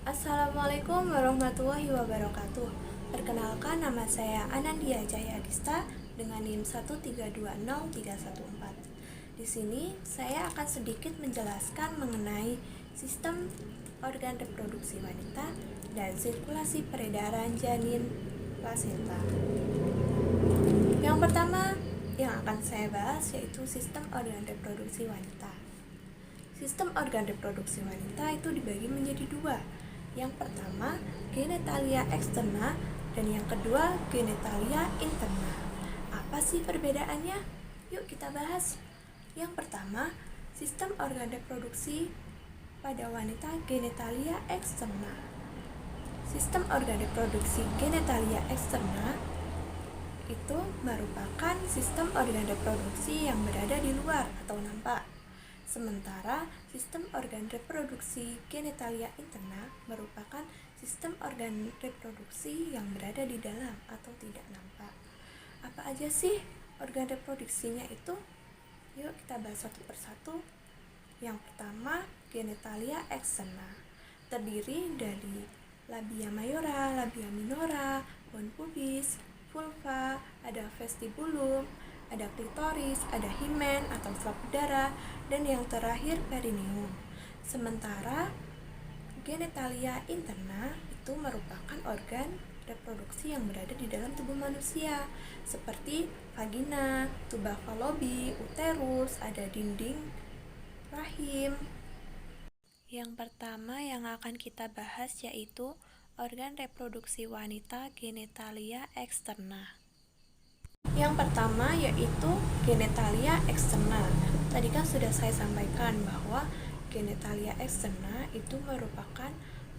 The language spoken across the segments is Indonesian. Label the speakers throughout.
Speaker 1: Assalamualaikum warahmatullahi wabarakatuh. Perkenalkan, nama saya Anandia Jaya Adista dengan NIM 1320314. Di sini saya akan sedikit menjelaskan mengenai sistem organ reproduksi wanita dan sirkulasi peredaran janin plasenta. Yang pertama yang akan saya bahas yaitu sistem organ reproduksi wanita. Sistem organ reproduksi wanita itu dibagi menjadi dua. Yang pertama, genitalia eksterna, dan yang kedua, genitalia interna. Apa sih perbedaannya? Yuk kita bahas. Yang pertama, sistem organ reproduksi pada wanita genitalia eksterna. Sistem organ reproduksi genitalia eksterna itu merupakan sistem organ reproduksi yang berada di luar atau nampak. Sementara sistem organ reproduksi genitalia interna merupakan sistem organ reproduksi yang berada di dalam atau tidak nampak. Apa aja sih organ reproduksinya itu? Yuk kita bahas satu persatu. Yang pertama, genitalia eksterna. Terdiri dari labia mayora, labia minora, bone pubis, vulva, ada vestibulum, ada klitoris, ada himen atau selap udara, dan yang terakhir perineum. Sementara genitalia interna itu merupakan organ reproduksi yang berada di dalam tubuh manusia, seperti vagina, tuba falobi, uterus, ada dinding rahim. Yang pertama yang akan kita bahas yaitu organ reproduksi wanita genitalia eksterna. Yang pertama yaitu genitalia eksterna. Tadi kan sudah saya sampaikan bahwa genitalia eksterna itu merupakan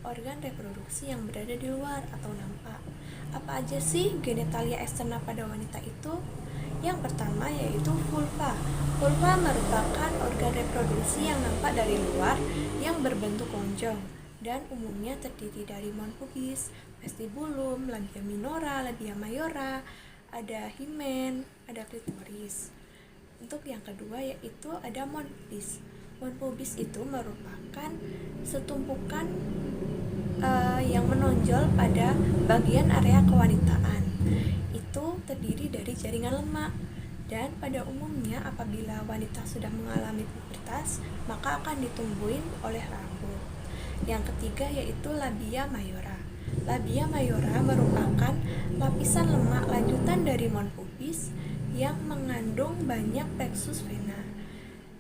Speaker 1: organ reproduksi yang berada di luar atau nampak. Apa aja sih genitalia eksterna pada wanita itu? Yang pertama yaitu vulva. Vulva merupakan organ reproduksi yang nampak dari luar yang berbentuk lonjong dan umumnya terdiri dari bone pubis, vestibulum, labia minora, labia mayora, ada himen, ada klitoris. Untuk yang kedua yaitu ada bone pubis. Bone pubis itu merupakan setumpukan yang menonjol pada bagian area kewanitaan. Itu terdiri dari jaringan lemak dan pada umumnya apabila wanita sudah mengalami pubertas maka akan ditumbuhin oleh rambut. Yang ketiga yaitu labia mayora. Labia mayora merupakan lapisan lemak lanjutan dari bone pubis yang mengandung banyak plexus vena.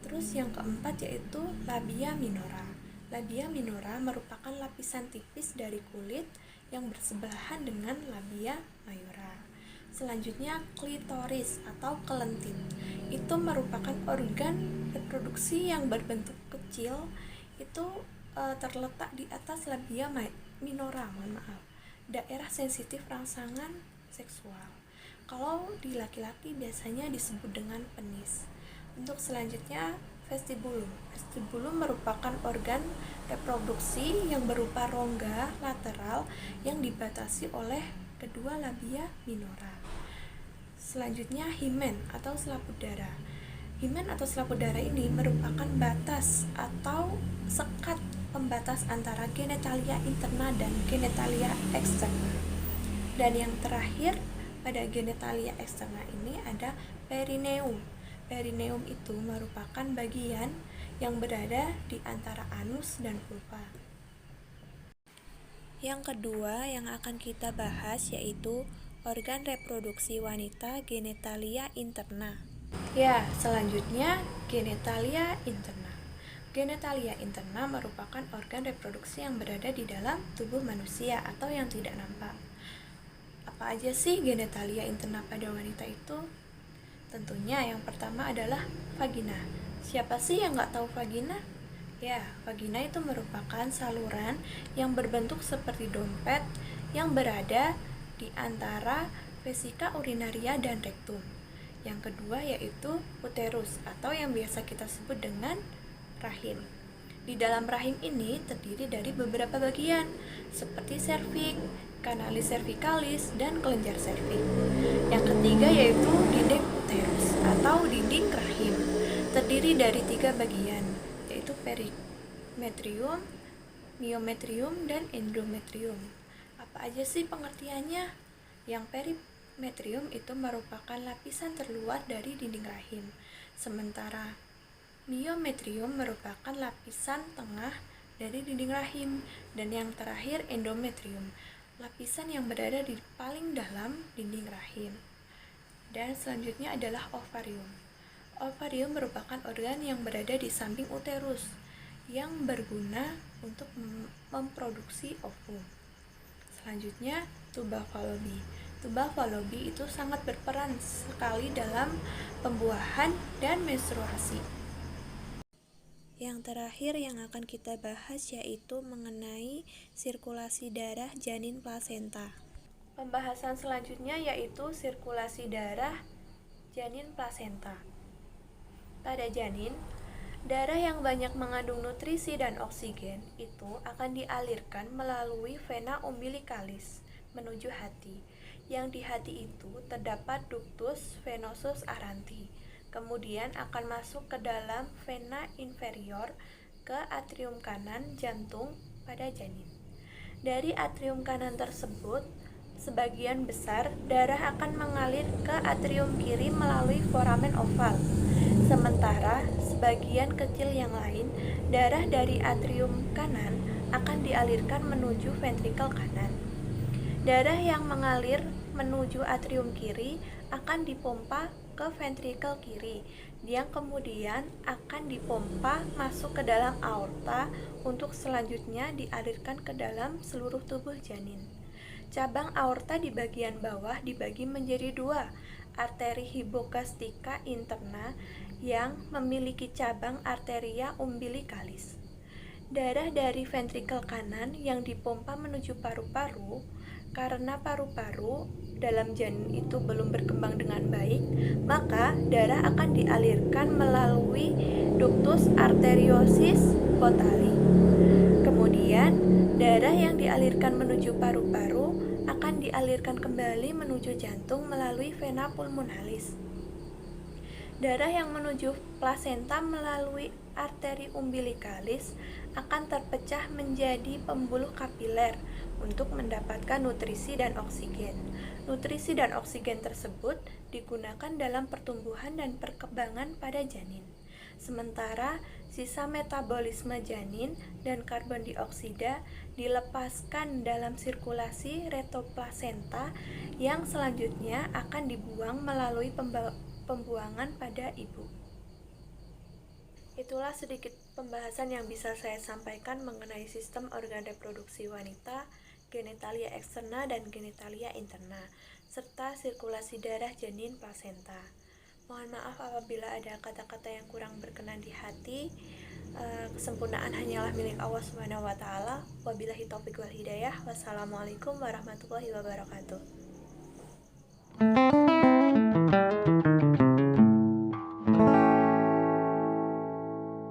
Speaker 1: Terus yang keempat yaitu labia minora. Labia minora merupakan lapisan tipis dari kulit yang bersebelahan dengan labia mayora. Selanjutnya klitoris atau kelentin. Itu merupakan organ reproduksi yang berbentuk kecil, itu terletak di atas labia minora, daerah sensitif rangsangan seksual. Kalau di laki-laki biasanya disebut dengan penis. Untuk selanjutnya vestibulum. Vestibulum merupakan organ reproduksi yang berupa rongga lateral yang dibatasi oleh kedua labia minora. Selanjutnya himen atau selap udara. Himen atau selap udara ini merupakan batas atau sekat pembatas antara genitalia interna dan genitalia eksterna. Dan yang terakhir pada genitalia eksterna ini ada perineum. Perineum itu merupakan bagian yang berada di antara anus dan vulva. Yang kedua yang akan kita bahas yaitu organ reproduksi wanita genitalia interna. Ya, selanjutnya genitalia interna. Genitalia interna merupakan organ reproduksi yang berada di dalam tubuh manusia atau yang tidak nampak. Apa aja sih genitalia interna pada wanita itu? Tentunya yang pertama adalah vagina. Siapa sih yang nggak tahu vagina? Ya, vagina itu merupakan saluran yang berbentuk seperti dompet yang berada di antara vesika urinaria dan rektum. Yang kedua yaitu uterus atau yang biasa kita sebut dengan rahim. Di dalam rahim ini terdiri dari beberapa bagian seperti serviks, kanalis cervicalis, dan kelenjar serviks. Yang ketiga yaitu dinding uterus atau dinding rahim. Terdiri dari 3 bagian, yaitu perimetrium, myometrium, dan endometrium. Apa aja sih pengertiannya? Yang perimetrium itu merupakan lapisan terluar dari dinding rahim, sementara myometrium merupakan lapisan tengah dari dinding rahim, dan yang terakhir endometrium, lapisan yang berada di paling dalam dinding rahim. Dan selanjutnya adalah ovarium. Ovarium merupakan organ yang berada di samping uterus yang berguna untuk memproduksi ovum. Selanjutnya, tuba Falopi. Tuba Falopi itu sangat berperan sekali dalam pembuahan dan menstruasi. Yang terakhir yang akan kita bahas yaitu mengenai sirkulasi darah janin plasenta. Pembahasan selanjutnya yaitu sirkulasi darah janin plasenta. Pada janin, darah yang banyak mengandung nutrisi dan oksigen itu akan dialirkan melalui vena umbilicalis menuju hati. Yang di hati itu terdapat ductus venosus aranti. Kemudian akan masuk ke dalam vena inferior ke atrium kanan jantung pada janin. Dari atrium kanan tersebut, sebagian besar darah akan mengalir ke atrium kiri melalui foramen oval. Sementara sebagian kecil yang lain, darah dari atrium kanan akan dialirkan menuju ventrikel kanan. Darah yang mengalir menuju atrium kiri akan dipompa ke ventrikel kiri, yang kemudian akan dipompa masuk ke dalam aorta untuk selanjutnya dialirkan ke dalam seluruh tubuh janin. Cabang aorta di bagian bawah dibagi menjadi 2, arteri hypogastриca interna yang memiliki cabang arteria umbilicalis. Darah dari ventrikel kanan yang dipompa menuju paru-paru, karena paru-paru dalam janin itu belum berkembang dengan baik, maka darah akan dialirkan melalui ductus arteriosus potali. Kemudian, darah yang dialirkan menuju paru-paru akan dialirkan kembali menuju jantung melalui vena pulmonalis. Darah yang menuju plasenta melalui arteri umbilicalis akan terpecah menjadi pembuluh kapiler untuk mendapatkan nutrisi dan oksigen. Nutrisi dan oksigen tersebut digunakan dalam pertumbuhan dan perkembangan pada janin. Sementara sisa metabolisme janin dan karbon dioksida dilepaskan dalam sirkulasi retoplasenta yang selanjutnya akan dibuang melalui pembuangan pada ibu. Itulah sedikit pembahasan yang bisa saya sampaikan mengenai sistem organ reproduksi wanita, genitalia eksterna dan genitalia interna, serta sirkulasi darah janin plasenta. Mohon maaf apabila ada kata-kata yang kurang berkenan di hati. Kesempurnaan hanyalah milik Allah Subhanahu wa taala. Wabillahi taufik wal hidayah. Wassalamualaikum warahmatullahi wabarakatuh.